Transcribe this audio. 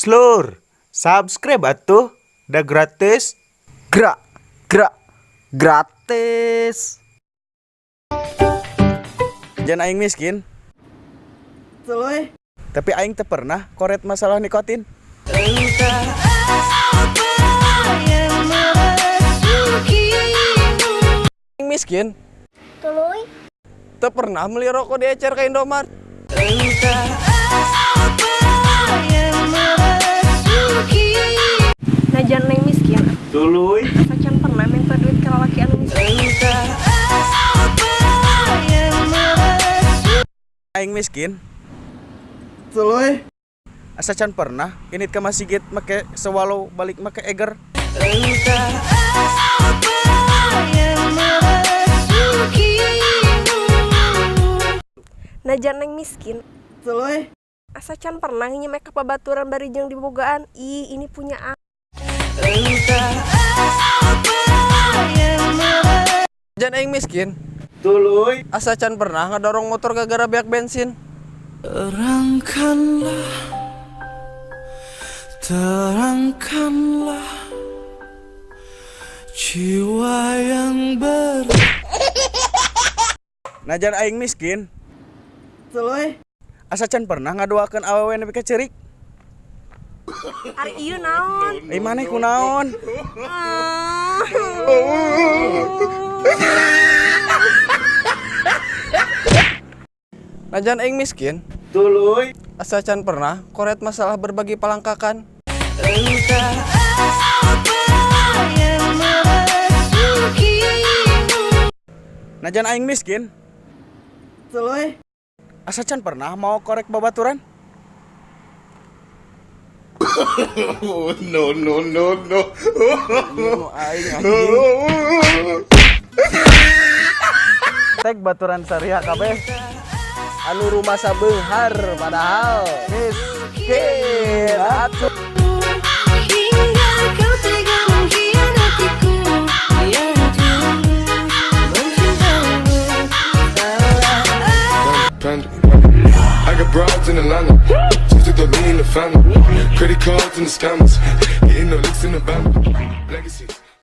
Slur, subscribe atuh, udah gratis. Gratis. Jangan aing miskin, Tuluy. tapi aing teu pernah koret masalah nikotin. Aing miskin, Tuluy. teu pernah beli rokok di ecer ka Indomart. Najan neng miskin. Tuluy, Sacan pernah minta duit ke lalaki anu miskin. aing miskin, Tuluy. asa can pernah init ka masjid make sewalo balik make eger. Najan neng miskin. Tuluy. Asa can pernah nyemek ke babaturan barijeng di bogaan. Ini punya aku. Jangan aing miskin, Tuluy. asa can pernah ngadorong motor gara-gara beak bensin. Terangkanlah jiwa yang Najan aing miskin, Tuluy. asa can pernah ngadoakeun awewe nepi ka ceurik. Hari ieu naon? Maneh kunaon? Najan aing miskin, Tuluy. asa can pernah koret masalah berbagi palangkakan. Najan aing miskin, Tuluy. asa can pernah mau korek babaturan. No. Aing anjing. Tek baturan syariah kabeh. Anu rumah sabeunghar padahal miskin atuh. Hingga kau tega mengkhianatiku. Panda. I got broads in Atlanta, just to throw me in the family. Credit cards and the scammers, getting no licks in the band. Legacies.